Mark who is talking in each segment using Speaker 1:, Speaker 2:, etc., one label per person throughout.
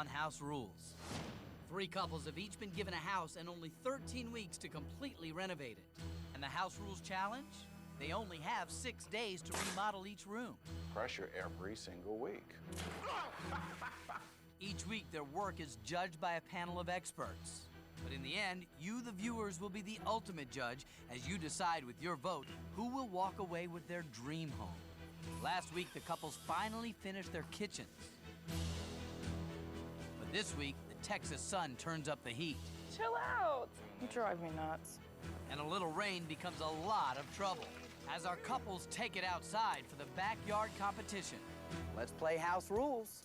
Speaker 1: On House Rules. 3 couples have each been given a house and only 13 weeks to completely renovate it. And the House Rules Challenge? They only have 6 days to remodel each room.
Speaker 2: Pressure every single week.
Speaker 1: Each week, their work is judged by a panel of experts. But in the end, you, the viewers, will be the ultimate judge as you decide with your vote who will walk away with their dream home. Last week, the couples finally finished their kitchens. But this week, the Texas sun turns up the heat.
Speaker 3: Chill out. You drive me nuts.
Speaker 1: And a little rain becomes a lot of trouble as our couples take it outside for the backyard competition. Let's play House Rules.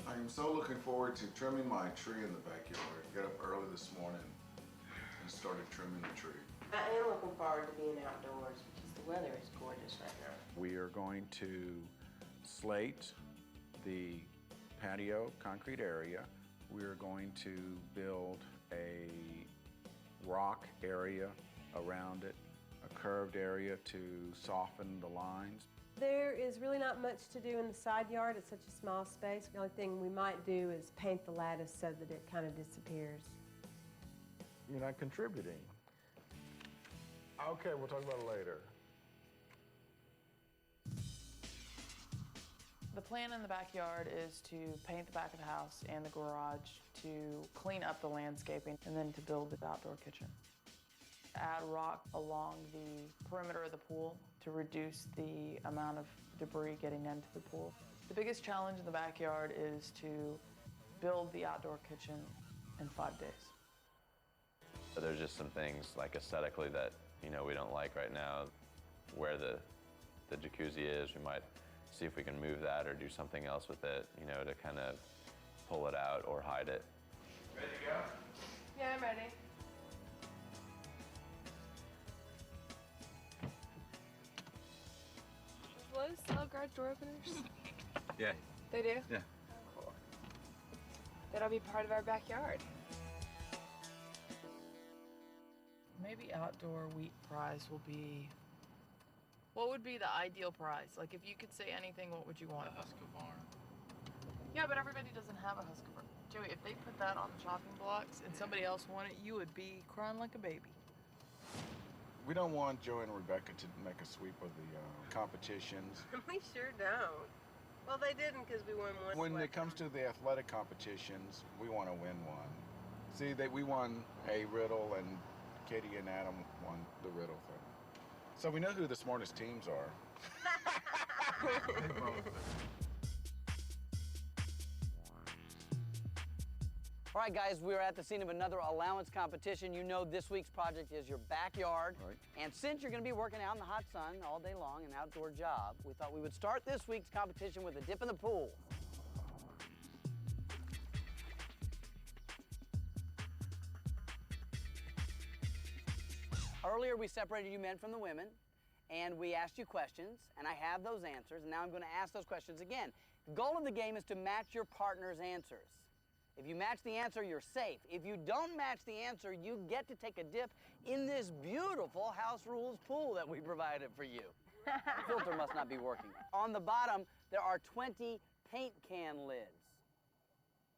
Speaker 2: I am so looking forward to trimming my tree in the backyard. Got up early this morning and started trimming the tree.
Speaker 4: I am looking forward to being outdoors because the weather is gorgeous right now.
Speaker 2: We are going to slate the patio concrete area. We are going to build a rock area around it, a curved area to soften the lines.
Speaker 5: There is really not much to do in the side yard. It's such a small space. The only thing we might do is paint the lattice so that it kind of disappears.
Speaker 6: You're not contributing. Okay, we'll talk about it later.
Speaker 3: The plan in the backyard is to paint the back of the house and the garage, to clean up the landscaping, and then to build the outdoor kitchen. Add rock along the perimeter of the pool to reduce the amount of debris getting into the pool. The biggest challenge in the backyard is to build the outdoor kitchen in 5 days.
Speaker 7: So there's just some things like aesthetically that, we don't like right now. Where the jacuzzi is, we might see if we can move that or do something else with it, to kind of pull it out or hide it.
Speaker 2: Ready to go?
Speaker 5: Yeah, I'm ready.
Speaker 8: Lowe's sell garage door openers?
Speaker 7: Yeah.
Speaker 8: They do?
Speaker 7: Yeah.
Speaker 8: Cool. That'll be part of our backyard.
Speaker 3: Maybe outdoor wheat prize will be, what would be the ideal prize? Like if you could say anything, what would you want?
Speaker 7: A Husqvarna.
Speaker 3: Yeah, but everybody doesn't have a Husqvarna. Joey, if they put that on the chopping blocks and somebody else won it, you would be crying like a baby.
Speaker 6: We don't want Joe and Rebecca to make a sweep of the competitions.
Speaker 4: We sure don't. Well, they didn't because we won one.
Speaker 6: When it comes to the athletic competitions, we want to win one. See, we won a riddle, and Katie and Adam won the riddle thing. So we know who the smartest teams are.
Speaker 1: All right, guys, we're at the scene of another allowance competition. You know this week's project is your backyard.
Speaker 6: Right.
Speaker 1: And since you're going to be working out in the hot sun all day long, an outdoor job, we thought we would start this week's competition with a dip in the pool. Earlier, we separated you men from the women, and we asked you questions, and I have those answers, and now I'm going to ask those questions again. The goal of the game is to match your partner's answers. If you match the answer, you're safe. If you don't match the answer, you get to take a dip in this beautiful House Rules pool that we provided for you. The filter must not be working. On the bottom, there are 20 paint can lids.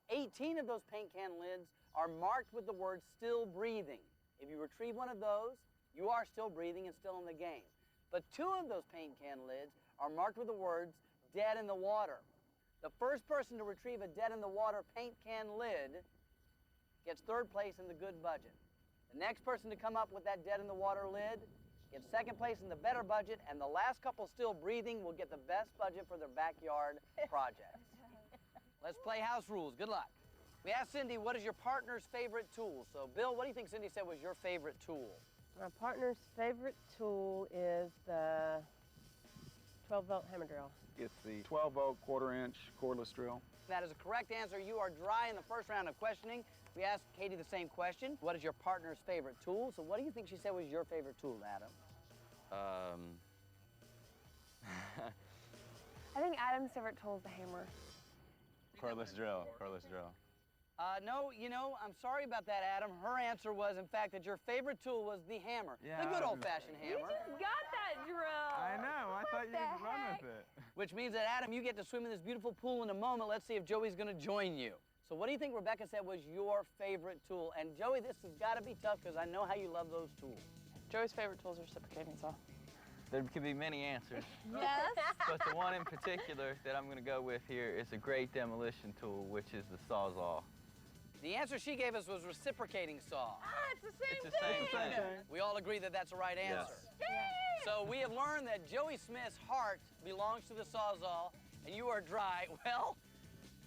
Speaker 1: 18 of those paint can lids are marked with the word still breathing. If you retrieve one of those, you are still breathing and still in the game. But 2 of those paint can lids are marked with the words dead in the water. The first person to retrieve a dead in the water paint can lid gets 3rd place in the good budget. The next person to come up with that dead in the water lid gets 2nd place in the better budget, and the last couple still breathing will get the best budget for their backyard project. Let's play House Rules. Good luck. We asked Cindy, what is your partner's favorite tool? So, Bill, what do you think Cindy said was your favorite tool?
Speaker 5: My partner's favorite tool is the 12-volt hammer drill.
Speaker 6: It's the 12-volt quarter-inch cordless drill.
Speaker 1: That is a correct answer. You are dry in the first round of questioning. We asked Katie the same question. What is your partner's favorite tool? So what do you think she said was your favorite tool, Adam?
Speaker 8: I think Adam's favorite tool is the hammer.
Speaker 7: Cordless drill. Cordless drill.
Speaker 1: No, you know, I'm sorry about that, Adam. Her answer was, in fact, that your favorite tool was the hammer.
Speaker 7: Yeah,
Speaker 1: The good old-fashioned hammer.
Speaker 8: Got that drill.
Speaker 7: I know. I thought you'd run with it.
Speaker 1: Which means that, Adam, you get to swim in this beautiful pool in a moment. Let's see if Joey's going to join you. So what do you think Rebecca said was your favorite tool? And, Joey, this has got to be tough because I know how you love those tools.
Speaker 3: Joey's favorite tool is a reciprocating saw.
Speaker 9: There could be many answers,
Speaker 8: Yes.
Speaker 9: but the one in particular that I'm going to go with here is a great demolition tool, which is the Sawzall.
Speaker 1: The answer she gave us was reciprocating saw.
Speaker 8: It's the same
Speaker 9: It's the same thing.
Speaker 1: We all agree that that's the right answer. So we have learned that Joey Smith's heart belongs to the Sawzall, and you are dry. Well,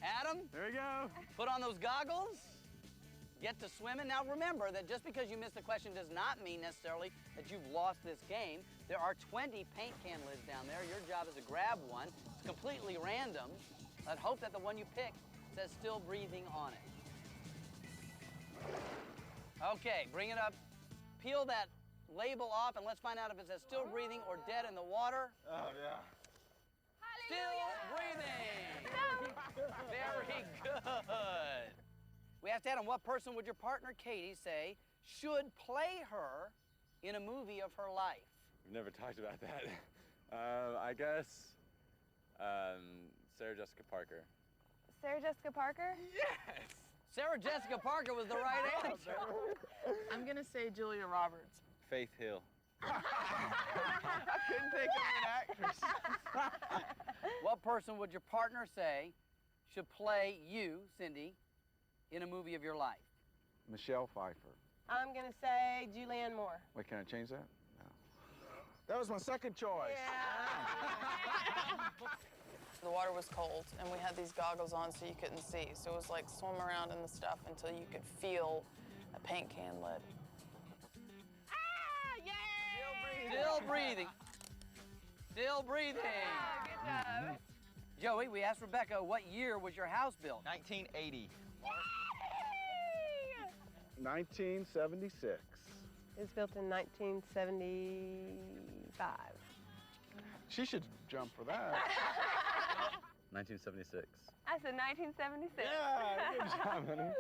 Speaker 1: Adam,
Speaker 7: There we go.
Speaker 1: put on those goggles, get to swimming. Now remember that just because you missed the question does not mean necessarily that you've lost this game. There are 20 paint can lids down there. Your job is to grab one. It's completely random. Let's hope that the one you pick says still breathing on it. Okay, bring it up. Peel that label off and let's find out if it says still breathing or dead in the water.
Speaker 6: Oh, yeah.
Speaker 1: Still breathing. Very good. We asked Adam, what person would your partner, Katie, say should play her in a movie of her life?
Speaker 7: We've never talked about that. I guess Sarah Jessica Parker.
Speaker 8: Sarah Jessica Parker?
Speaker 7: Yes!
Speaker 1: Sarah Jessica Parker was the right answer.
Speaker 3: I'm gonna say Julia Roberts.
Speaker 7: Faith Hill.
Speaker 9: I couldn't think of an actress.
Speaker 1: What person would your partner say should play you, Cindy, in a movie of your life?
Speaker 6: Michelle Pfeiffer.
Speaker 5: I'm going to say Julianne Moore.
Speaker 6: Wait, can I change that? No. That was my second choice.
Speaker 3: The water was cold, and we had these goggles on so you couldn't see. So it was like swim around in the stuff until you could feel a paint can lid.
Speaker 1: Still breathing. Still breathing.
Speaker 8: Good job.
Speaker 1: Joey, we asked Rebecca, what year was your house built?
Speaker 9: 1980.
Speaker 6: 1976.
Speaker 5: It was built in 1975.
Speaker 6: She should jump for that.
Speaker 7: 1976.
Speaker 8: I said 1976.
Speaker 6: Yeah, good job, honey.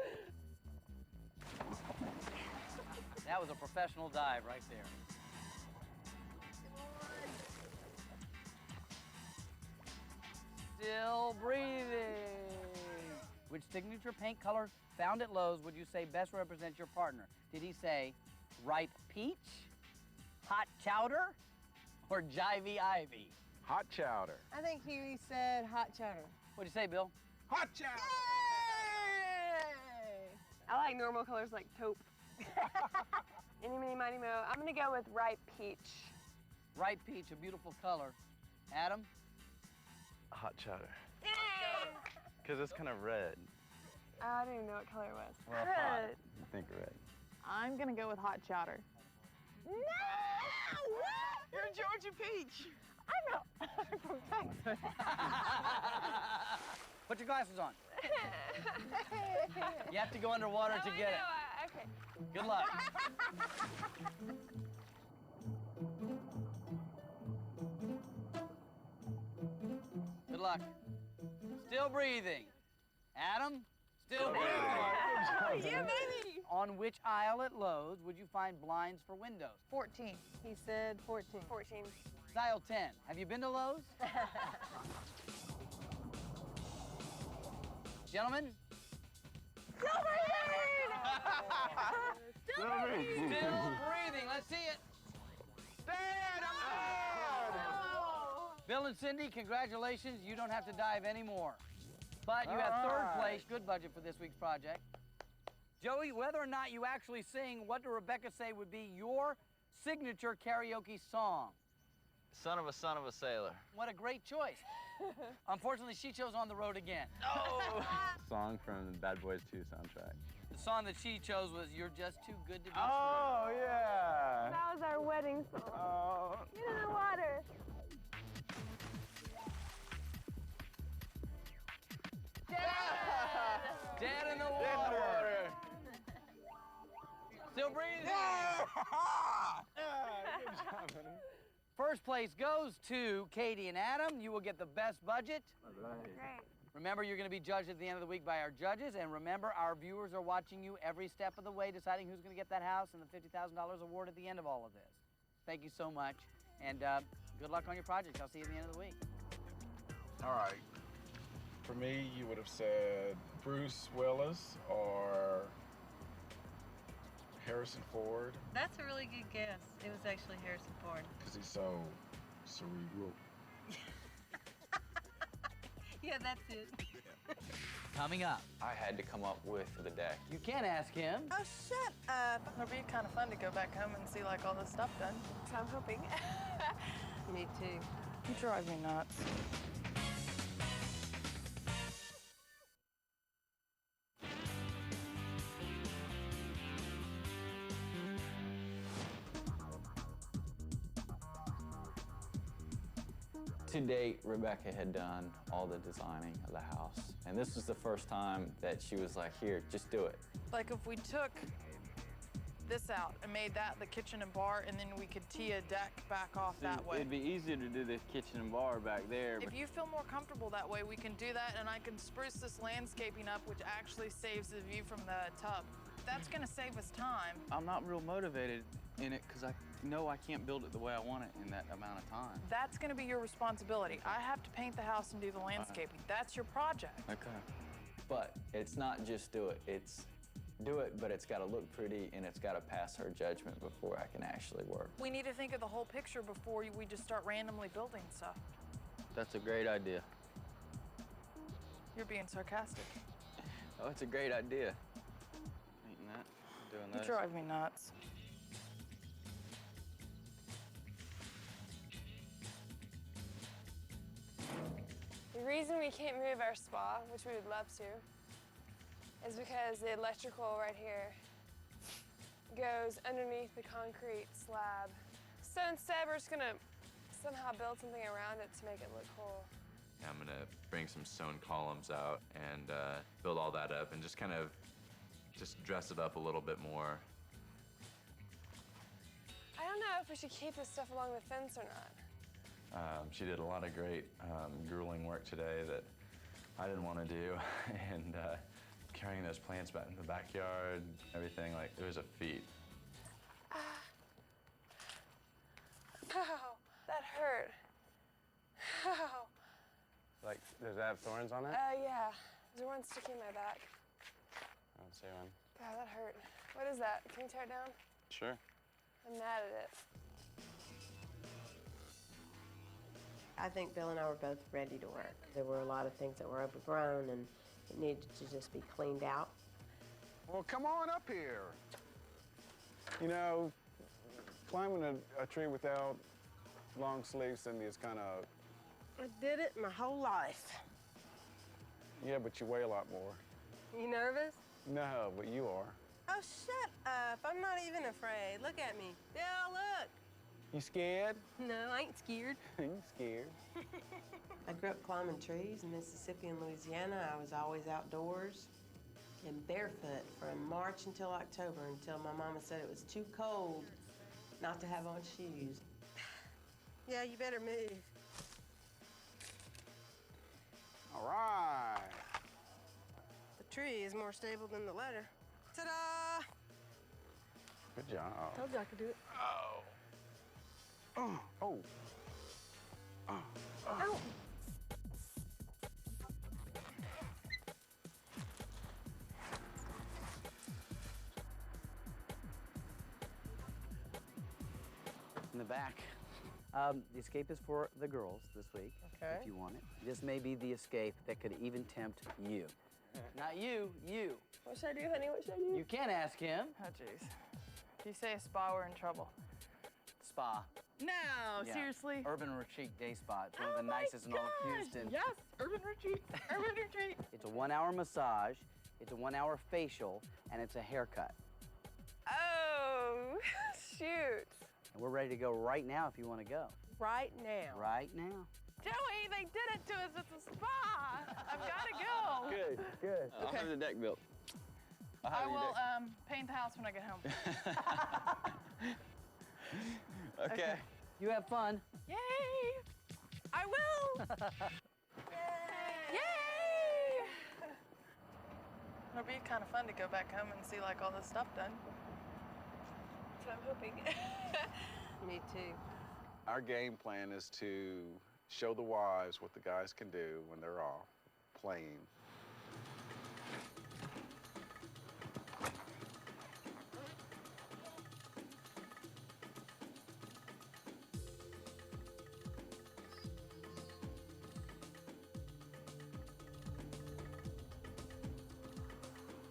Speaker 1: That was a professional dive right there. Still breathing. Which signature paint color found at Lowe's would you say best represents your partner? Did he say ripe peach, hot chowder, or jivey ivy?
Speaker 6: Hot chowder.
Speaker 5: I think he said hot chowder.
Speaker 1: What'd you say, Bill?
Speaker 6: Hot chowder!
Speaker 8: I like normal colors like taupe. Any, mini, mighty, mo. I'm gonna go with ripe peach.
Speaker 1: Ripe peach, a beautiful color. Adam?
Speaker 7: Hot chowder. Because it's kind of red.
Speaker 8: I don't even know what color it was.
Speaker 7: Well, hot. I think red.
Speaker 3: I'm gonna go with hot chowder.
Speaker 8: No!
Speaker 3: You're Georgia Peach.
Speaker 8: I'm not. I'm from Texas.
Speaker 1: Put your glasses on. You have to go underwater to get it.
Speaker 8: Okay.
Speaker 1: Good luck. Good luck. Still breathing. Adam? Still breathing.
Speaker 8: Yeah, baby.
Speaker 1: On which aisle at Lowe's would you find blinds for windows?
Speaker 3: 14.
Speaker 5: He said 14.
Speaker 8: 14.
Speaker 1: Aisle 10. Have you been to Lowe's? Gentlemen?
Speaker 8: Still breathing.
Speaker 1: Still breathing. Let's see it. Bill and Cindy, congratulations. You don't have to dive anymore. But you have third place. Good budget for this week's project. Joey, whether or not you actually sing, what did Rebecca say would be your signature karaoke song?
Speaker 9: Son of a sailor.
Speaker 1: What a great choice. Unfortunately, she chose On the Road Again.
Speaker 9: Oh! Song from the Bad Boys 2 soundtrack.
Speaker 1: The song that she chose was You're Just Too Good to Be True.
Speaker 9: Oh, yeah.
Speaker 8: That was our wedding song.
Speaker 9: Oh.
Speaker 8: Get in the water.
Speaker 1: Dead in the water. Still breathing. First place goes to Katie and Adam. You will get the best budget.
Speaker 8: Great.
Speaker 1: Remember, you're going to be judged at the end of the week by our judges. And remember, our viewers are watching you every step of the way, deciding who's going to get that house and the $50,000 award at the end of all of this. Thank you so much. And good luck on your projects. I'll see you at the end of the week.
Speaker 6: All right. For me, you would have said Bruce Willis or Harrison Ford,
Speaker 10: That's a really good guess. It was actually Harrison Ford.
Speaker 6: because he's so cerebral.
Speaker 10: Yeah, that's it.
Speaker 1: Coming up.
Speaker 9: I had to come up with the deck.
Speaker 1: You can ask him.
Speaker 3: Oh, shut up. It'll be kind of fun to go back home and see like all this stuff done.
Speaker 8: So I'm hoping.
Speaker 10: Me too.
Speaker 3: You drive me nuts.
Speaker 9: To date, Rebecca had done all the designing of the house. And this was the first time that she was like, here, just do it.
Speaker 3: Like if we took this out and made that the kitchen and bar, and then we could tee a deck back off that way.
Speaker 9: It'd be easier to do this kitchen and bar back there.
Speaker 3: If you feel more comfortable that way, we can do that, and I can spruce this landscaping up, which actually saves the view from the tub. That's gonna save us time.
Speaker 9: I'm not real motivated in it because I know I can't build it the way I want it in that amount of time.
Speaker 3: That's gonna be your responsibility. I have to paint the house and do the landscaping. That's your project.
Speaker 9: Okay. But it's not just do it. It's do it, but it's got to look pretty and it's got to pass her judgment before I can actually work.
Speaker 3: We need to think of the whole picture before we just start randomly building stuff.
Speaker 9: That's a great idea.
Speaker 3: You're being sarcastic.
Speaker 9: Oh, it's a great idea. Painting that, doing
Speaker 3: You
Speaker 9: this.
Speaker 3: drive me nuts.
Speaker 8: The reason we can't move our spa, which we would love to, is because the electrical right here goes underneath the concrete slab. So instead, we're just gonna somehow build something around it to make it look cool.
Speaker 7: I'm gonna bring some stone columns out and build all that up and just kind of just dress it up a little bit more.
Speaker 8: I don't know if we should keep this stuff along the fence or not.
Speaker 7: She did a lot of great grueling work today that I didn't want to do, and carrying those plants back in the backyard, everything, like, it was a feat.
Speaker 8: Ow, that hurt. Ow.
Speaker 9: Like, does that have thorns on it?
Speaker 8: Yeah. There's one sticking in my back.
Speaker 9: I don't see one.
Speaker 8: God, that hurt. What is that? Can you tear it down?
Speaker 9: Sure.
Speaker 8: I'm mad at it.
Speaker 4: I think Bill and I were both ready to work. There were a lot of things that were overgrown and it needed to just be cleaned out.
Speaker 6: Well, come on up here. You know, climbing a tree without long sleeves, Cindy, is kind of...
Speaker 5: I did it my whole life.
Speaker 6: Yeah, but you weigh a lot more.
Speaker 5: You nervous?
Speaker 6: No, but you are.
Speaker 5: Oh, shut up. I'm not even afraid. Look at me. Bill, look.
Speaker 6: You scared?
Speaker 5: No, I ain't scared.
Speaker 6: You scared?
Speaker 4: I grew up climbing trees in Mississippi and Louisiana. I was always outdoors and barefoot from March until October, until my mama said it was too cold not to have on shoes.
Speaker 5: Yeah, you better move.
Speaker 6: All right.
Speaker 5: The tree is more stable than the letter. Ta-da!
Speaker 6: Good job.
Speaker 5: Told you I could do it.
Speaker 6: Oh. Oh.
Speaker 5: Ow!
Speaker 1: In the back. The escape is for the girls this week,
Speaker 3: Okay.
Speaker 1: if you want it. This may be the escape that could even tempt you. Not you, you.
Speaker 8: What should I do, honey? What should I do?
Speaker 1: You can ask him.
Speaker 3: Oh, jeez. If you say a spa, we're in trouble.
Speaker 1: Spa.
Speaker 3: No,
Speaker 1: Yeah.
Speaker 3: seriously?
Speaker 1: Urban Retreat Day Spa. It's one of the nicest in all of Houston.
Speaker 3: Yes, Urban Retreat. Urban Retreat.
Speaker 1: It's a 1-hour massage, it's a 1-hour facial, and it's a haircut.
Speaker 8: Oh, shoot.
Speaker 1: And we're ready to go right now if you want to go.
Speaker 5: Right now.
Speaker 1: Right now.
Speaker 3: Joey, they did it to us at the spa. I've got to go.
Speaker 9: Good, good. I'll
Speaker 3: Okay.
Speaker 9: have the deck built. I'll have
Speaker 3: I
Speaker 9: your
Speaker 3: will
Speaker 9: deck.
Speaker 3: paint the house when I get home.
Speaker 9: Okay.
Speaker 1: You have fun.
Speaker 3: Yay! I will! Yay! It'll be kind of fun to go back home and see like all this stuff done.
Speaker 8: That's what I'm hoping.
Speaker 4: Me too.
Speaker 6: Our game plan is to show the wives what the guys can do when they're off playing.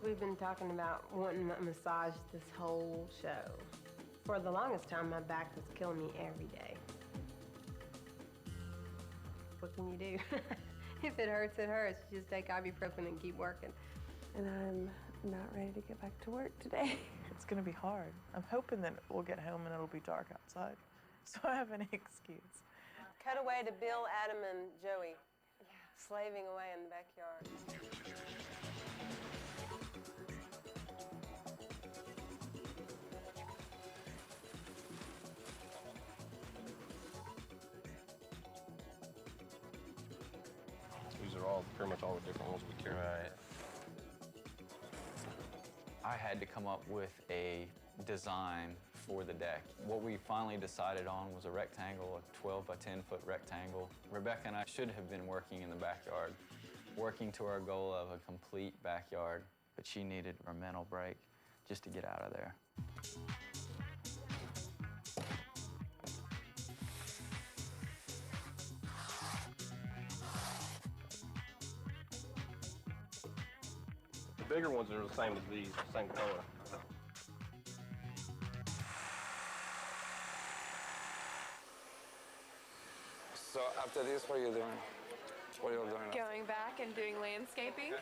Speaker 5: We've been talking about wanting a massage this whole show. For the longest time, my back was killing me every day. What can you do? If it hurts, it hurts. You just take ibuprofen and keep working.
Speaker 8: And I'm not ready to get back to work today.
Speaker 3: It's gonna be hard. I'm hoping that we'll get home and it'll be dark outside, so I have any excuse.
Speaker 4: Cut away to Bill, Adam, and Joey. Slaving away in the backyard.
Speaker 11: These are all pretty much all the different ones we carry.
Speaker 7: Right.
Speaker 9: I had to come up with a design for the deck. What we finally decided on was a rectangle, a 12 by 10 foot rectangle. Rebecca and I should have been working in the backyard, working to our goal of a complete backyard, but she needed a mental break just to get out of there.
Speaker 11: The bigger ones are the same as these, the same color.
Speaker 12: So after this, what are you doing? What are you doing?
Speaker 8: Going back and doing landscaping.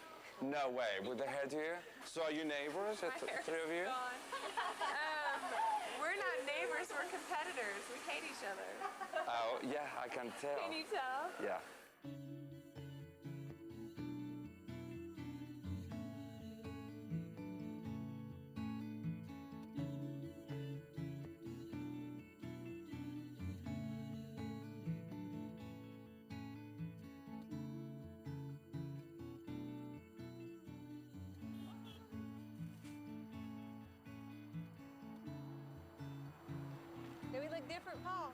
Speaker 12: No way. With the hair here? So are you neighbors, the three of you?
Speaker 8: We're not neighbors, we're competitors. We hate each other.
Speaker 12: Oh, yeah, I can tell.
Speaker 8: Can you tell?
Speaker 12: Yeah.
Speaker 4: Do we look different, Paul?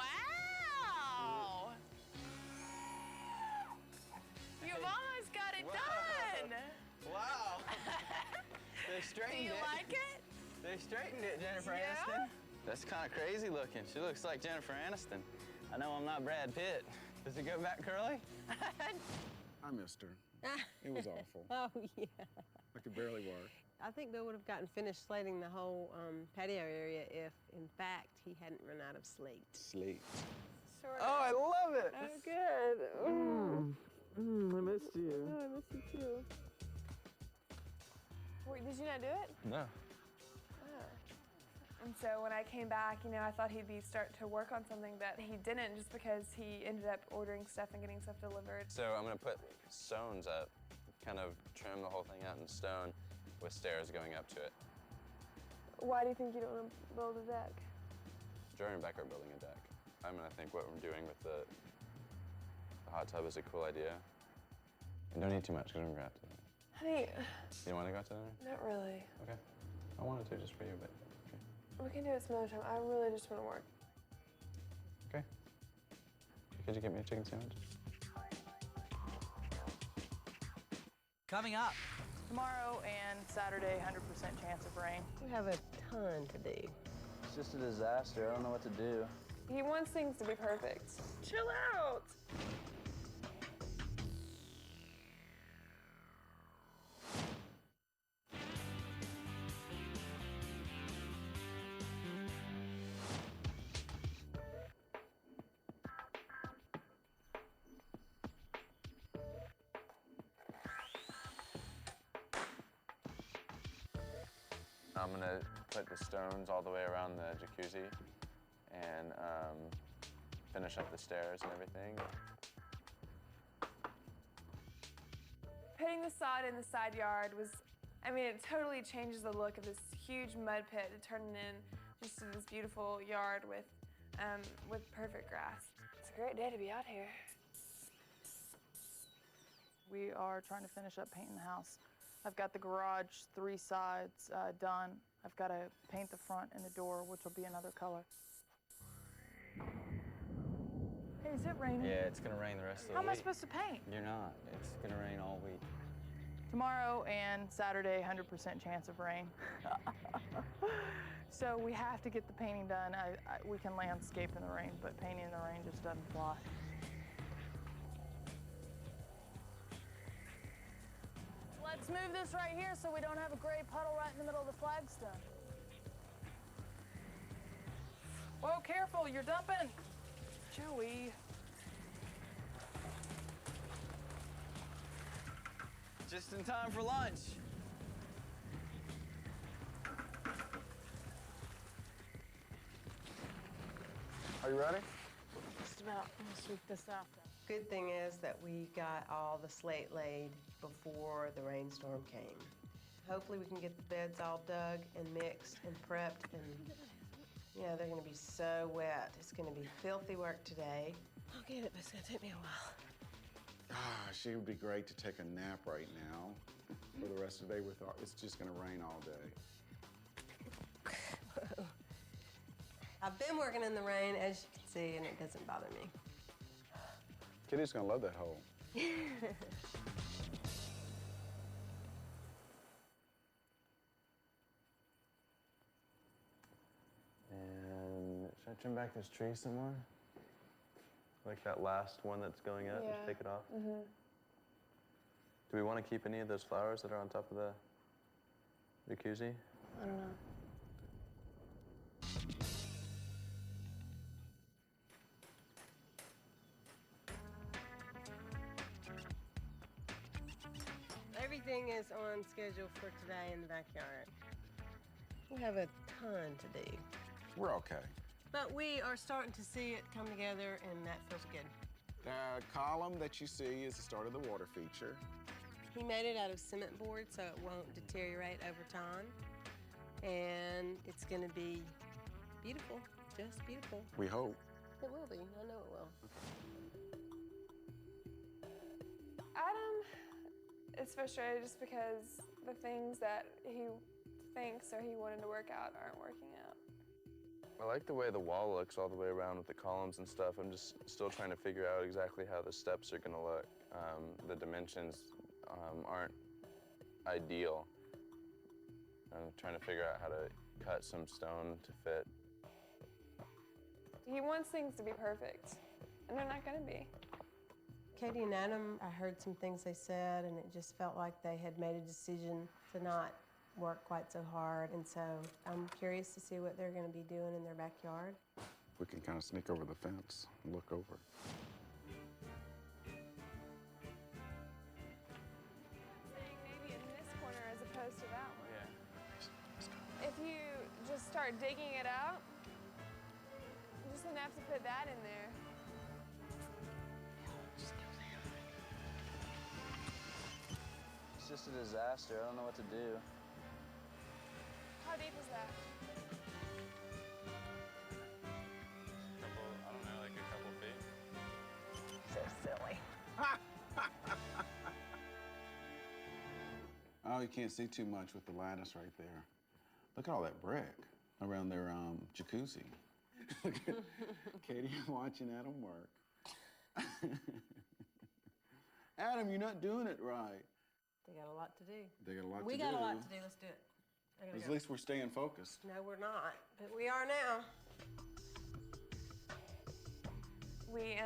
Speaker 3: Wow! You've almost got it done!
Speaker 9: Wow! They
Speaker 3: Do
Speaker 9: straightened
Speaker 3: you
Speaker 9: it.
Speaker 3: like it?
Speaker 9: They straightened it, Jennifer
Speaker 3: Yeah?
Speaker 9: Aniston. That's kind of crazy looking. She looks like Jennifer Aniston. I know I'm not Brad Pitt. Does it go back curly?
Speaker 6: I missed her. It was awful.
Speaker 5: Oh, yeah.
Speaker 6: I could barely walk.
Speaker 5: I think Bill would have gotten finished slating the whole patio area if, in fact, he hadn't run out of slate.
Speaker 6: Slate.
Speaker 8: Sort
Speaker 9: Oh, I love it.
Speaker 8: Oh, good.
Speaker 9: I missed you.
Speaker 8: Oh, I miss you too. Wait, did you not do it?
Speaker 9: No.
Speaker 8: And so when I came back, you know, I thought he'd be start to work on something, but he didn't, just because he ended up ordering stuff and getting stuff delivered.
Speaker 7: So I'm gonna put stones up, kind of trim the whole thing out in stone with stairs going up to it.
Speaker 8: Why do you think you don't want to build a deck?
Speaker 7: Joey and Becca are building a deck. I mean, I think what we're doing with the hot tub is a cool idea. You don't need too much because I'm gonna go out to dinner.
Speaker 8: Honey,
Speaker 7: You want to go out to dinner?
Speaker 8: not really.
Speaker 7: Okay. I wanted to just for you, but okay.
Speaker 8: We can do it some other time. I really just want to work.
Speaker 7: Okay. Could you get me a chicken sandwich?
Speaker 1: Coming up.
Speaker 3: Tomorrow and Saturday, 100% chance of rain.
Speaker 4: We have a ton to do.
Speaker 9: just a disaster. I don't know what to do.
Speaker 8: He wants things to be perfect. Chill out.
Speaker 7: I'm gonna put the stones all the way around the jacuzzi and finish up the stairs and everything.
Speaker 8: Putting the sod in the side yard was, I mean, it totally changes the look of this huge mud pit to turn it in just to this beautiful yard with perfect grass. It's a great day to be out here.
Speaker 3: We are trying to finish up painting the house. I've got the garage 3 sides done. I've got to paint the front and the door, which will be another color. Hey, is it raining?
Speaker 9: Yeah, it's gonna rain the rest of the week.
Speaker 3: How am I supposed to paint?
Speaker 9: You're not. It's gonna rain all week.
Speaker 3: Tomorrow and Saturday, 100% chance of rain. So we have to get the painting done. We can landscape in the rain, but painting in the rain just doesn't fly. Let's move this right here so we don't have a gray puddle right in the middle of the flagstone. Whoa, careful, you're dumping. Joey.
Speaker 9: Just in time for lunch.
Speaker 12: Are you ready?
Speaker 3: Just about. I'm gonna sweep this out then.
Speaker 4: Good thing is that we got all the slate laid before the rainstorm came. Hopefully we can get the beds all dug and mixed and prepped, and yeah, they're gonna be so wet. It's gonna be filthy work today. I'll get it, but it's gonna take me a while.
Speaker 2: Gosh, it would be great to take a nap right now for the rest of the day. It's just gonna rain all day.
Speaker 4: I've been working in the rain, as you can see, and it doesn't bother me.
Speaker 2: Kitty's gonna love that hole.
Speaker 7: And should I trim back this tree some more? Like that last one that's going up, just take it off?
Speaker 8: Mm-hmm.
Speaker 7: Do we want to keep any of those flowers that are on top of the jacuzzi?
Speaker 8: I don't know.
Speaker 4: Everything is on schedule for today in the backyard. We have a ton to do,
Speaker 2: We're okay.
Speaker 4: but we are starting to see it come together, and that feels good.
Speaker 2: The column that you see is the start of the water feature.
Speaker 4: He made it out of cement board so it won't deteriorate over time, and it's gonna be beautiful, just beautiful.
Speaker 2: We hope.
Speaker 4: It will be, I know it will.
Speaker 8: Adam is frustrated just because the things that he thinks or he wanted to work out aren't working out.
Speaker 7: I like the way the wall looks all the way around with the columns and stuff. I'm just still trying to figure out exactly how the steps are gonna look. The dimensions aren't ideal. I'm trying to figure out how to cut some stone to fit.
Speaker 8: He wants things to be perfect, and they're not gonna be.
Speaker 4: Katie and Adam, I heard some things they said, and it just felt like they had made a decision to not work quite so hard. And so I'm curious to see what they're going to be doing in their backyard.
Speaker 2: We can kind of sneak over the fence and look over.
Speaker 8: Saying maybe in this corner as opposed to that one. Yeah. If you just start digging it out, you're just gonna have to put that in there.
Speaker 9: It's just a disaster. I don't know what to do.
Speaker 8: How deep is that?
Speaker 7: I don't know, like a couple feet.
Speaker 4: So silly.
Speaker 2: Oh, you can't see too much with the lattice right there. Look at all that brick around their jacuzzi. Katie watching Adam work. Adam, you're not doing it right.
Speaker 4: They got a lot to do.
Speaker 2: They got a lot
Speaker 4: We
Speaker 2: to do.
Speaker 4: got a lot to do. Let's do it. I gotta
Speaker 6: At
Speaker 4: go.
Speaker 6: least we're staying focused.
Speaker 4: No, we're not, but we are now.
Speaker 8: We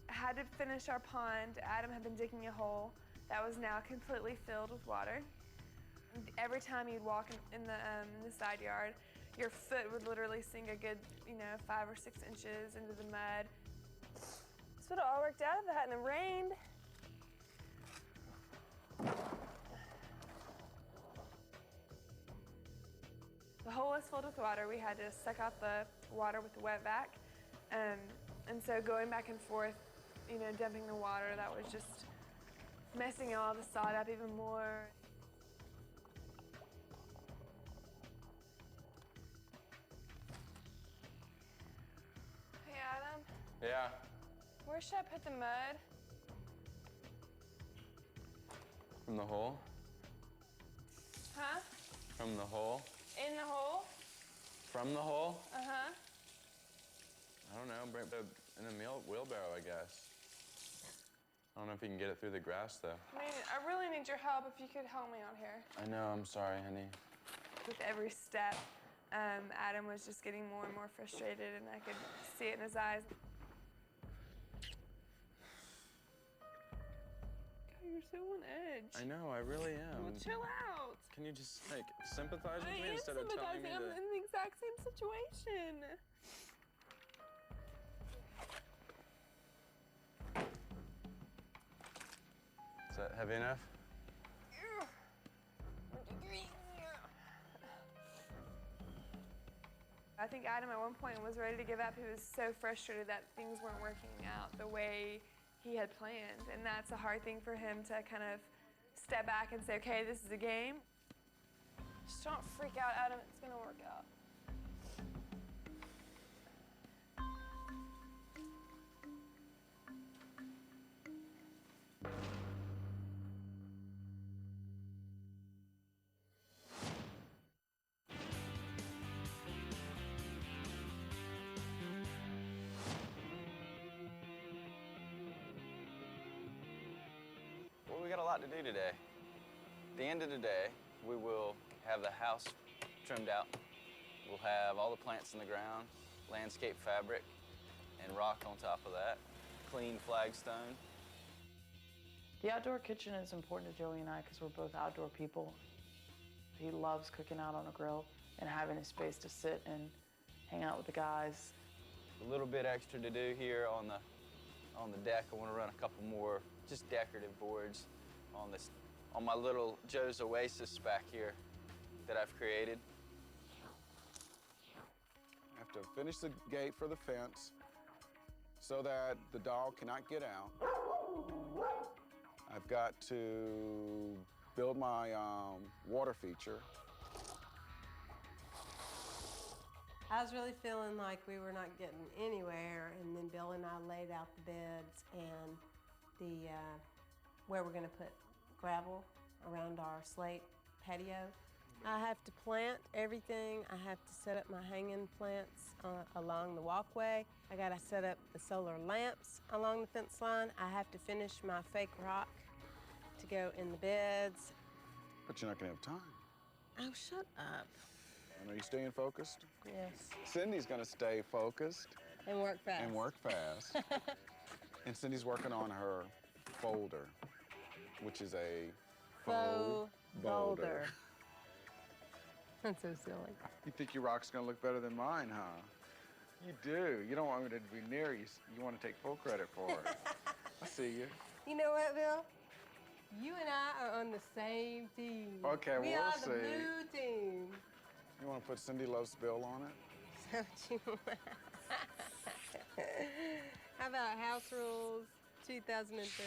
Speaker 8: had to finish our pond. Adam had been digging a hole that was now completely filled with water. Every time you'd walk in the side yard, your foot would literally sink a good, 5 or 6 inches into the mud. This would have all worked out if it hadn't rained. The hole was filled with water. We had to suck out the water with the wet vac. And so going back and forth, dumping the water, that was just messing all the sod up even more. Hey, Adam,
Speaker 7: Yeah.
Speaker 8: where should I put the mud?
Speaker 7: From the hole?
Speaker 8: Huh?
Speaker 7: From the hole?
Speaker 8: In the hole?
Speaker 7: From the hole?
Speaker 8: Uh-huh.
Speaker 7: I don't know, bring it in a wheelbarrow, I guess. I don't know if you can get it through the grass, though.
Speaker 8: I really need your help if you could help me out here.
Speaker 7: I know, I'm sorry, honey.
Speaker 8: With every step, Adam was just getting more and more frustrated, and I could see it in his eyes. God, you're so on edge.
Speaker 7: I know, I really am.
Speaker 8: Well, chill out.
Speaker 7: Can you just, sympathize with
Speaker 8: I
Speaker 7: me
Speaker 8: am
Speaker 7: instead of telling me
Speaker 8: sympathizing. I'm
Speaker 7: that...
Speaker 8: in the exact same situation.
Speaker 7: Is that heavy enough?
Speaker 8: I think Adam at one point was ready to give up. He was so frustrated that things weren't working out the way he had planned. And that's a hard thing for him to kind of step back and say, okay, this is a game. Just don't freak out, Adam. It's going to work out.
Speaker 9: Well, we got a lot to do today. At the end of the day, we will have the house trimmed out. We'll have all the plants in the ground, landscape fabric, and rock on top of that, clean flagstone.
Speaker 3: The outdoor kitchen is important to Joey and I because we're both outdoor people. He loves cooking out on a grill and having a space to sit and hang out with the guys.
Speaker 9: A little bit extra to do here on the deck. I want to run a couple more just decorative boards on my little Joe's Oasis back here that I've created.
Speaker 6: I have to finish the gate for the fence so that the dog cannot get out. I've got to build my water feature.
Speaker 4: I was really feeling like we were not getting anywhere, and then Bill and I laid out the beds and the where we're going to put gravel around our slate patio. I have to plant everything. I have to set up my hanging plants along the walkway. I got to set up the solar lamps along the fence line. I have to finish my fake rock to go in the beds.
Speaker 6: But you're not going to have time.
Speaker 4: Oh, shut up.
Speaker 6: And are you staying focused?
Speaker 4: Yes.
Speaker 6: Cindy's going to stay focused.
Speaker 4: And work fast.
Speaker 6: And work fast. And Cindy's working on her folder, which is a
Speaker 4: faux boulder. That's so silly.
Speaker 6: You think your rock's gonna look better than mine, huh? You do. You don't want me to be near you. You want to take full credit for it. I see you.
Speaker 4: You know what, Bill? You and I are on the same team.
Speaker 6: Okay,
Speaker 4: we
Speaker 6: we'll
Speaker 4: are
Speaker 6: see.
Speaker 4: the blue team.
Speaker 6: You want to put Cindy Loves Bill on it?
Speaker 4: Is that what you want? How about House Rules 2003?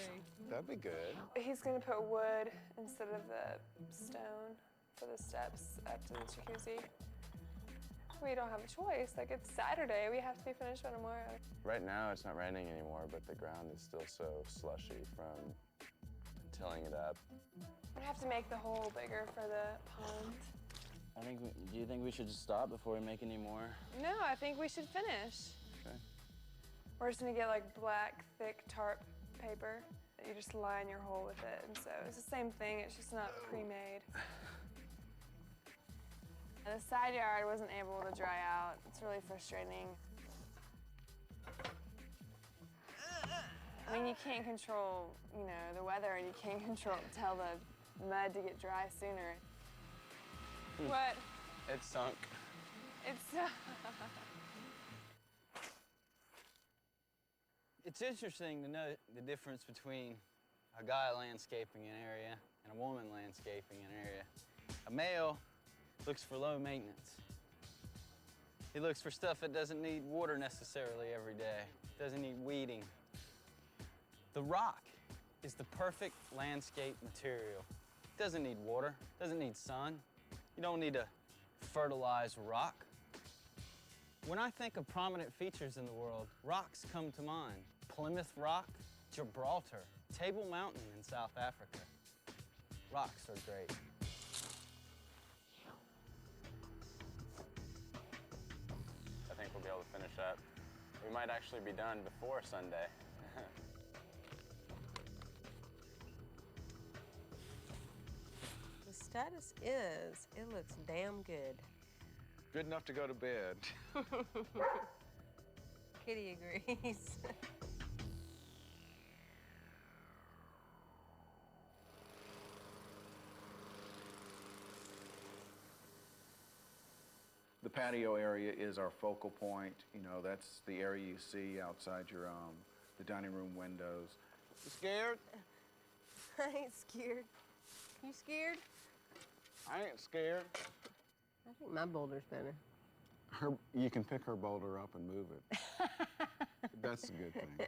Speaker 6: That'd be good.
Speaker 8: He's going to put wood instead of the stone for the steps up to the jacuzzi. We don't have a choice. Like, it's Saturday. We have to be finished by tomorrow.
Speaker 7: Right now, it's not raining anymore, but the ground is still so slushy from tilling it up.
Speaker 8: We have to make the hole bigger for the pond.
Speaker 13: Do you think we should just stop before we make any more?
Speaker 8: No, I think we should finish.
Speaker 7: Okay.
Speaker 8: We're just gonna get like black, thick tarp paper. You just line your hole with it, and so it's the same thing. It's just not pre-made. The side yard wasn't able to dry out. It's really frustrating. I mean, you can't control, you know, the weather, and you can't tell the mud to get dry sooner. What?
Speaker 12: It's sunk.
Speaker 8: It's
Speaker 13: It's interesting to note the difference between a guy landscaping an area and a woman landscaping an area. A male looks for low maintenance. He looks for stuff that doesn't need water necessarily every day, doesn't need weeding. The rock is the perfect landscape material. It doesn't need water, doesn't need sun. You don't need to fertilize rock. When I think of prominent features in the world, rocks come to mind. Plymouth Rock, Gibraltar, Table Mountain in South Africa. Rocks are great.
Speaker 7: I think we'll be able to finish up. We might actually be done before Sunday.
Speaker 4: The status is, it looks damn good.
Speaker 6: Good enough to go to bed.
Speaker 4: Kitty agrees.
Speaker 2: The patio area is our focal point. You know, that's the area you see outside your the dining room windows.
Speaker 6: You scared?
Speaker 4: I ain't scared. You scared?
Speaker 6: I ain't scared.
Speaker 5: I think my boulder's better.
Speaker 6: You can pick her boulder up and move it. That's a good thing.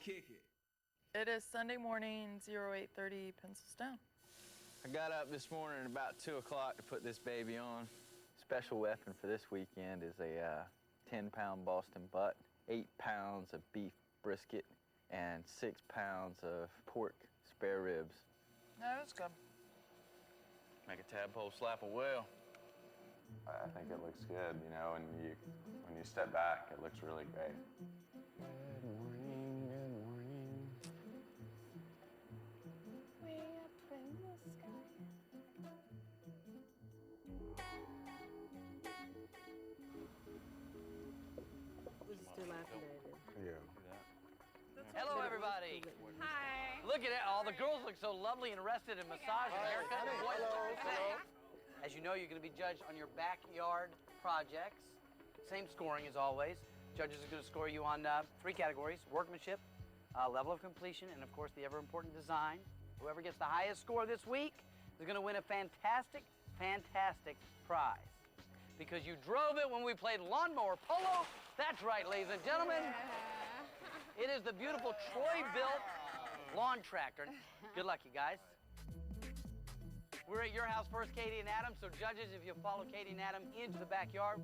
Speaker 14: Kick it.
Speaker 3: It is Sunday morning, 08:30, pencils down.
Speaker 9: I got up this morning about 2 o'clock to put this baby on. Special weapon for this weekend is a 10-pound Boston butt, 8 pounds of beef brisket, and 6 pounds of pork spare ribs.
Speaker 3: That is good.
Speaker 9: Make a tadpole slap a whale.
Speaker 7: I think it looks good, you know, and when you step back, it looks really great.
Speaker 12: Good morning, good morning.
Speaker 8: way up in the sky.
Speaker 5: We'll just do laughing at it.
Speaker 6: Yeah.
Speaker 1: Hello, everybody.
Speaker 8: Hi.
Speaker 1: Look at it. All the girls look so lovely and rested and massaged and haircut. The boys look the same. As you know, you're going to be judged on your backyard projects. Same scoring as always. Judges are going to score you on 3 categories: workmanship, level of completion, and of course the ever-important design. Whoever gets the highest score this week is going to win a fantastic, fantastic prize. Because you drove it when we played lawnmower polo. That's right, ladies and gentlemen. It is the beautiful Troy-built lawn tractor. Good luck, you guys. We're at your house first, Katie and Adam, so judges, if you follow Katie and Adam into the backyard.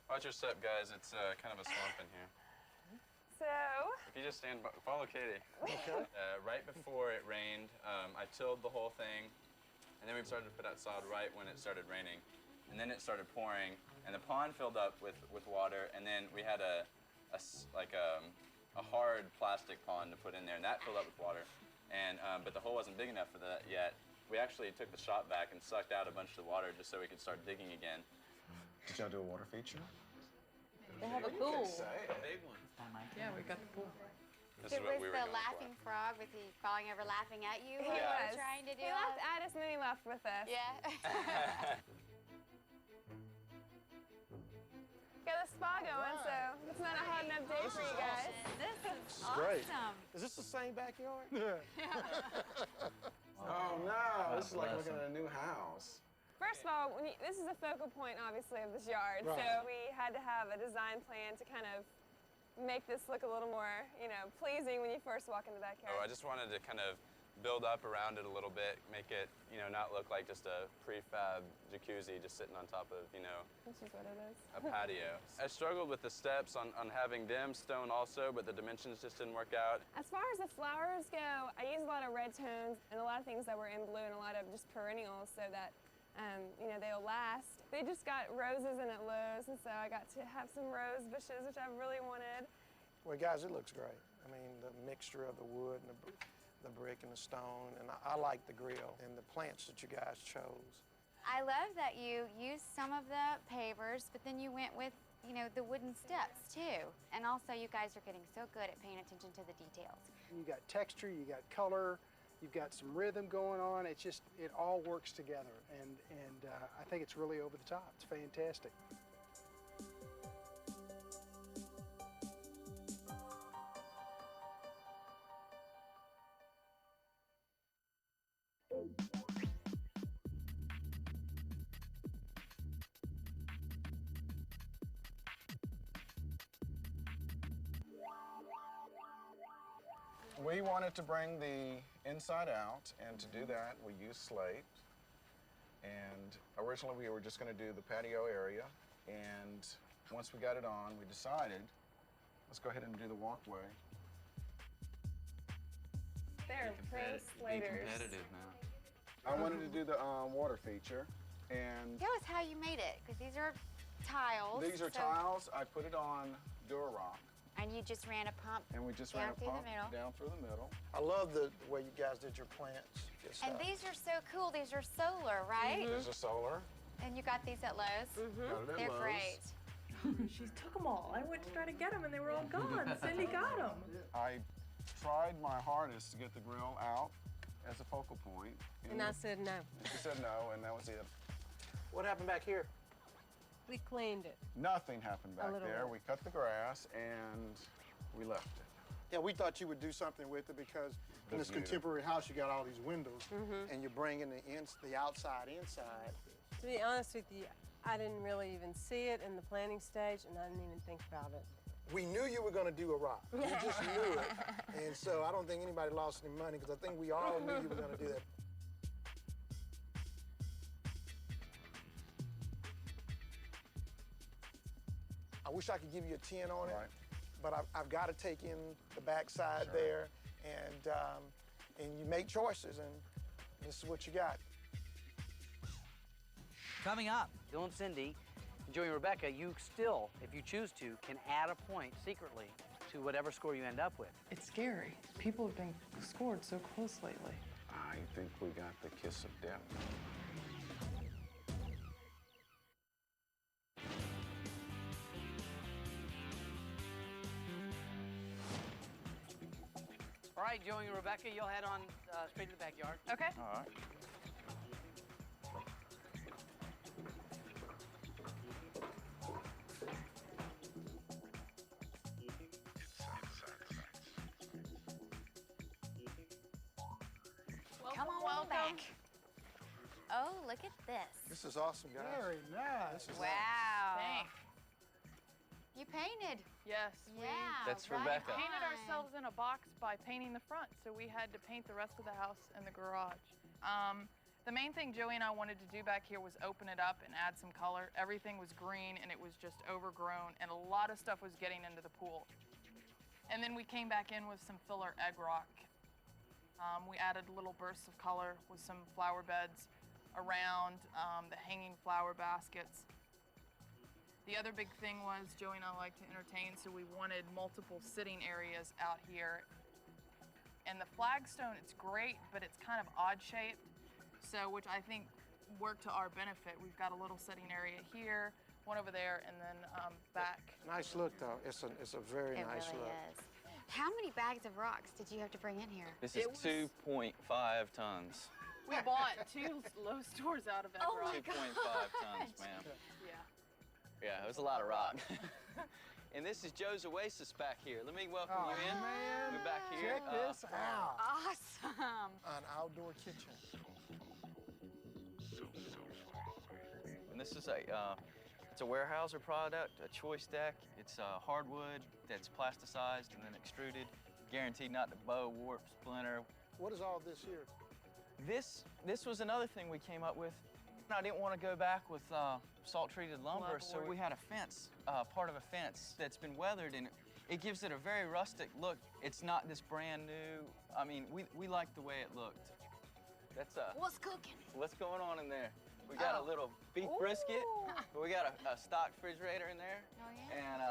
Speaker 7: Watch your step, guys. It's kind of a swamp in here.
Speaker 8: So,
Speaker 7: If you just follow Katie. Right before it rained, I tilled the whole thing, and then we started to put out sod right when it started raining. And then it started pouring, and the pond filled up with water, and then we had a hard plastic pond to put in there, and that filled up with water. And but the hole wasn't big enough for that yet. We actually took the shop back and sucked out a bunch of the water just so we could start digging again.
Speaker 6: Did y'all do a water feature?
Speaker 4: They have a pool.
Speaker 7: Big one.
Speaker 3: Yeah, we got the pool.
Speaker 7: This is
Speaker 15: It
Speaker 7: what
Speaker 15: was
Speaker 7: we were
Speaker 15: the
Speaker 7: going
Speaker 15: laughing
Speaker 7: for.
Speaker 15: frog with he falling over laughing at you.
Speaker 8: he
Speaker 15: while you were
Speaker 8: was.
Speaker 15: trying to do
Speaker 8: He
Speaker 15: all-
Speaker 8: laughed at us and then he laughed with us.
Speaker 15: Yeah.
Speaker 8: Got the spa going, so it's not a hot enough day for you guys.
Speaker 15: This is
Speaker 6: great.
Speaker 15: awesome.
Speaker 6: Is this the same backyard? Oh no, this is like looking at a new house.
Speaker 8: First of all, this is a focal point, obviously, of this yard.
Speaker 6: Right.
Speaker 8: So we had to have a design plan to kind of make this look a little more, pleasing when you first walk in the backyard.
Speaker 7: I just wanted to kind of build up around it a little bit, make it, not look like just a prefab jacuzzi just sitting on top of,
Speaker 8: Which is what it is.
Speaker 7: a patio. I struggled with the steps on having them stone also, but the dimensions just didn't work out.
Speaker 8: As far as the flowers go, I use a lot of red tones and a lot of things that were in blue and a lot of just perennials so that You know, they'll last. They just got roses in at Lowe's, and so I got to have some rose bushes, which I really wanted.
Speaker 16: Well, guys, it looks great. I mean, the mixture of the wood and the brick and the stone, and I like the grill and the plants that you guys chose.
Speaker 15: I love that you used some of the pavers, but then you went with, you know, the wooden steps too. And also you guys are getting so good at paying attention to the details.
Speaker 17: You got texture, you got color, you've got some rhythm going on. It's just, it all works together. And I think it's really over the top. It's fantastic.
Speaker 6: We wanted to bring the inside out, and to do that, we used slate. And originally, we were just going to do the patio area. And once we got it on, we decided, let's go ahead and do the walkway.
Speaker 8: They're pro slaters.
Speaker 9: Competitive now.
Speaker 6: I wanted to do the water feature, and
Speaker 15: Tell us how you made it, because these are tiles.
Speaker 6: these are
Speaker 15: so-
Speaker 6: tiles. I put it on Durarock,
Speaker 15: And you just ran a pump
Speaker 6: and we just
Speaker 15: down
Speaker 6: ran a
Speaker 15: through
Speaker 6: pump
Speaker 15: the middle.
Speaker 6: down through the middle.
Speaker 16: I love the way you guys did your plants. Good
Speaker 15: And
Speaker 16: stuff.
Speaker 15: these are so cool. These are solar, right?
Speaker 6: There's a solar.
Speaker 15: And you got these at Lowe's?
Speaker 6: Got it at
Speaker 15: They're
Speaker 6: Lowe's.
Speaker 15: great.
Speaker 3: She took them all. I went to try to get them, and they were all gone. Cindy got them.
Speaker 6: I tried my hardest to get the grill out as a focal point.
Speaker 10: And I said no.
Speaker 6: She said no, and that was it.
Speaker 16: What happened back here?
Speaker 10: We cleaned it.
Speaker 6: Nothing happened back
Speaker 10: little
Speaker 6: there.
Speaker 10: bit.
Speaker 6: We cut the grass and we left it.
Speaker 16: Yeah, we thought you would do something with it because in
Speaker 6: The
Speaker 16: this
Speaker 6: view.
Speaker 16: contemporary house, you got all these windows, and you're bringing the outside inside.
Speaker 10: To be honest with you, I didn't really even see it in the planning stage, and I didn't even think about it.
Speaker 16: We knew you were going to do a rock. We just knew it. And so I don't think anybody lost any money because I think we all knew you were going to do that. I wish I could give you a 10 on it,
Speaker 6: Right.
Speaker 16: but I've got to take in the backside
Speaker 6: Sure.
Speaker 16: there, and you make choices, and this is what you got.
Speaker 1: Coming up, Bill and Cindy, and Joey and Rebecca, you still, if you choose to, can add a point secretly to whatever score you end up with.
Speaker 3: It's scary. People have been scored so close lately.
Speaker 6: I think we got the kiss of death.
Speaker 1: All right, Joey and Rebecca, you'll head on straight to the backyard.
Speaker 3: Okay.
Speaker 6: All right.
Speaker 15: Come on back. Oh, look at this.
Speaker 16: This is awesome, guys.
Speaker 17: Very nice.
Speaker 16: This is
Speaker 15: Wow.
Speaker 3: Thanks.
Speaker 15: You painted.
Speaker 3: Yes.
Speaker 15: Yeah.
Speaker 9: That's
Speaker 15: right
Speaker 9: Rebecca.
Speaker 3: We painted
Speaker 15: on.
Speaker 3: ourselves in a box by painting the front, so we had to paint the rest of the house and the garage. The main thing Joey and I wanted to do back here was open it up and add some color. Everything was green and it was just overgrown, and a lot of stuff was getting into the pool. And then we came back in with some filler egg rock. We added little bursts of color with some flower beds around the hanging flower baskets. The other big thing was Joey and I like to entertain, so we wanted multiple sitting areas out here. And the flagstone, it's great, but it's kind of odd shaped, so which I think worked to our benefit. We've got a little sitting area here, one over there, and then back.
Speaker 16: nice look, though. It's a very
Speaker 15: It
Speaker 16: nice
Speaker 15: really
Speaker 16: look.
Speaker 15: is. How many bags of rocks did you have to bring in here?
Speaker 9: This is 2.5 tons.
Speaker 3: We bought 2 Lowe's stores out of egg
Speaker 15: Oh
Speaker 3: rock.
Speaker 15: my
Speaker 9: 2.5 tons, ma'am.
Speaker 3: Yeah.
Speaker 9: Yeah, it was a lot of rock. And this is Joe's Oasis back here. Let me welcome
Speaker 17: Oh,
Speaker 9: you in.
Speaker 17: man.
Speaker 9: We're back here.
Speaker 17: Check this out.
Speaker 15: Awesome.
Speaker 16: An outdoor kitchen.
Speaker 9: And this is it's a Weyerhaeuser product, a choice deck. It's hardwood that's plasticized and then extruded, guaranteed not to bow, warp, splinter.
Speaker 16: What is all this here?
Speaker 9: This was another thing we came up with. I didn't want to go back with salt-treated lumber, so we had a fence, part of a fence that's been weathered, and it gives it a very rustic look. It's not this brand new. I mean, we like the way it looked. That's
Speaker 15: What's cooking?
Speaker 9: what's going on in there.
Speaker 13: We got a little beef brisket, but we got a stock refrigerator in there.
Speaker 15: Oh, yeah?
Speaker 13: And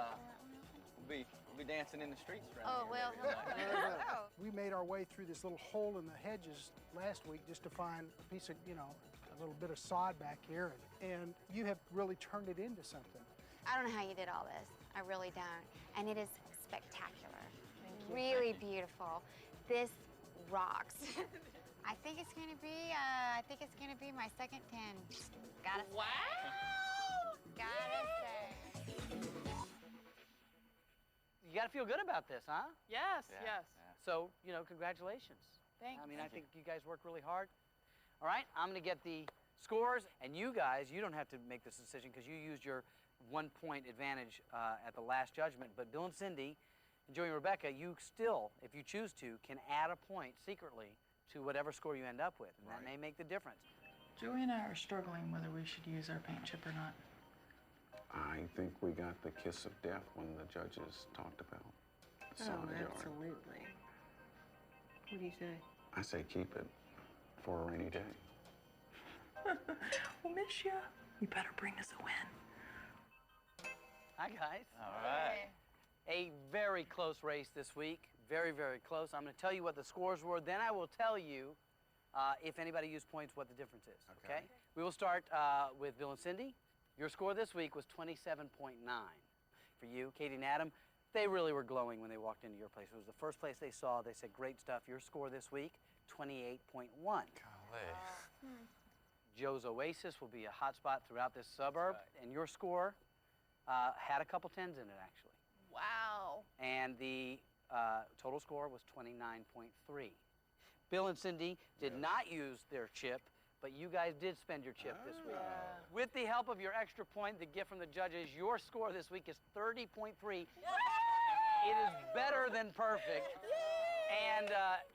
Speaker 13: we'll be dancing in the streets around
Speaker 15: Oh,
Speaker 13: here
Speaker 15: well,
Speaker 13: later tonight.
Speaker 17: We made our way through this little hole in the hedges last week just to find a piece of, a little bit of sod back here. And you have really turned it into something.
Speaker 15: I don't know how you did all this. I really don't. And it is spectacular. Really beautiful. This rocks. I think it's gonna be my second 10. Gotta say.
Speaker 8: Wow!
Speaker 15: Gotta say.
Speaker 1: You got to feel good about this, huh?
Speaker 3: Yes, yes.
Speaker 1: So, congratulations.
Speaker 3: Thanks.
Speaker 1: I mean, I think you guys worked really hard. All right, I'm going to get the scores, and you guys, you don't have to make this decision because you used your 1 point advantage at the last judgment. But Bill and Cindy, and Joey and Rebecca, you still, if you choose to, can add a point secretly to whatever score you end up with, and that may make the difference.
Speaker 3: Joey and I are struggling whether we should use our paint chip or not.
Speaker 2: I think we got the kiss of death when the judges talked about the sod yard.
Speaker 5: Absolutely. What do you say?
Speaker 2: I say keep it for a rainy day.
Speaker 3: We'll miss you. You better bring us a win.
Speaker 1: Hi, guys.
Speaker 13: All right.
Speaker 1: A very close race this week. Very, very close. I'm going to tell you what the scores were. Then I will tell you, if anybody used points, what the difference is. Okay? We will start with Bill and Cindy. Your score this week was 27.9. For you, Katie and Adam, they really were glowing when they walked into your place. It was the first place they saw. They said, great stuff. Your score this week, 28.1.
Speaker 7: Golly.
Speaker 1: Joe's Oasis will be a hot spot throughout this suburb. And your score had a couple 10s in it, actually.
Speaker 8: Wow.
Speaker 1: And the total score was 29.3. Bill and Cindy did not use their chip, but you guys did spend your chip this week. With the help of your extra point, the gift from the judges, your score this week is 30.3. It is better than perfect. And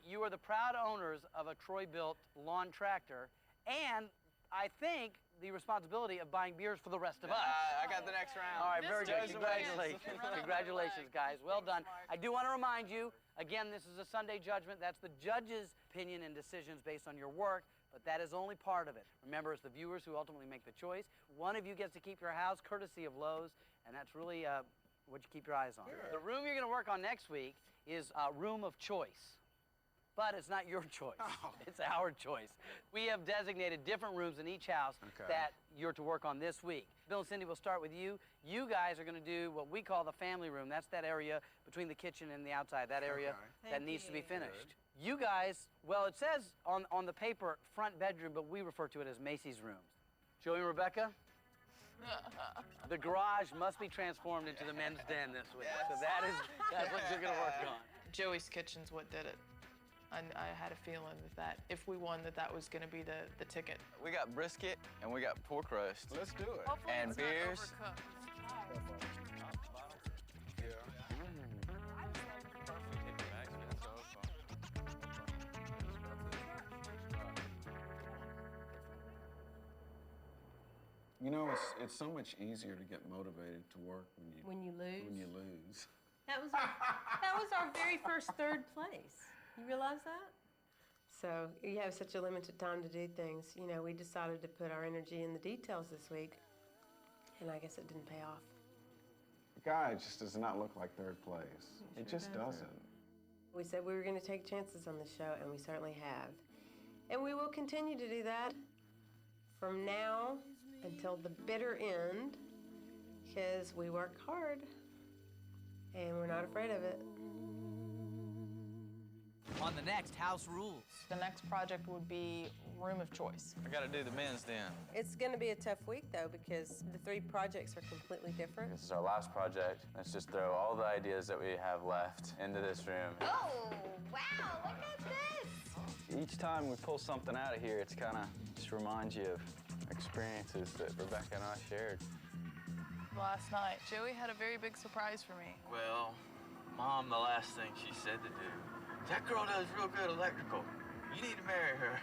Speaker 1: you are the proud owners of a Troy-built lawn tractor, and I think the responsibility of buying beers for the rest of us.
Speaker 13: I got the next round.
Speaker 1: All right, very good.
Speaker 13: Joe's
Speaker 1: Congratulations.
Speaker 13: Oasis.
Speaker 1: Congratulations, guys. Well done. I do want to remind you, again, this is a Sunday judgment. That's the judge's opinion and decisions based on your work, but that is only part of it. Remember, it's the viewers who ultimately make the choice. One of you gets to keep your house courtesy of Lowe's, and that's really what you keep your eyes on. The room you're going to work on next week is a room of choice. But it's not your choice. It's our choice. We have designated different rooms in each house that you're to work on this week. Bill and Cindy, we'll start with you. You guys are going to do what we call the family room. That's that area between the kitchen and the outside, that area that needs to be finished. You guys, well, it says on the paper front bedroom, but we refer to it as Macy's rooms. Joey and Rebecca? The garage must be transformed into the men's den this week. So that's what you're going to work on.
Speaker 3: Joey's kitchen's what did it. I had a feeling that if we won, that was going to be the ticket.
Speaker 13: We got brisket and we got pork roast.
Speaker 6: Let's do it.
Speaker 3: Hopefully
Speaker 13: And
Speaker 3: it's not
Speaker 13: beers.
Speaker 3: overcooked.
Speaker 2: You know, it's so much easier to get motivated to work when you lose.
Speaker 5: That was our very first third place. You realize that? So you have such a limited time to do things. You know, we decided to put our energy in the details this week, and I guess it didn't pay off.
Speaker 2: Guy just does not look like third place. It just doesn't.
Speaker 5: We said we were going to take chances on the show, and we certainly have. And we will continue to do that from now until the bitter end, because we work hard, and we're not afraid of it.
Speaker 1: On the next House Rules.
Speaker 3: The next project would be room of choice.
Speaker 13: I got to do the men's den.
Speaker 5: It's going to be a tough week, though, because the three projects are completely different.
Speaker 7: This is our last project. Let's just throw all the ideas that we have left into this room.
Speaker 15: Oh, wow, look at this.
Speaker 9: Each time we pull something out of here, it's kind of just reminds you of experiences that Rebecca and I shared.
Speaker 3: Last night, Joey had a very big surprise for me.
Speaker 13: Well, Mom, the last thing she said to do, that girl does real good electrical. You need to marry her.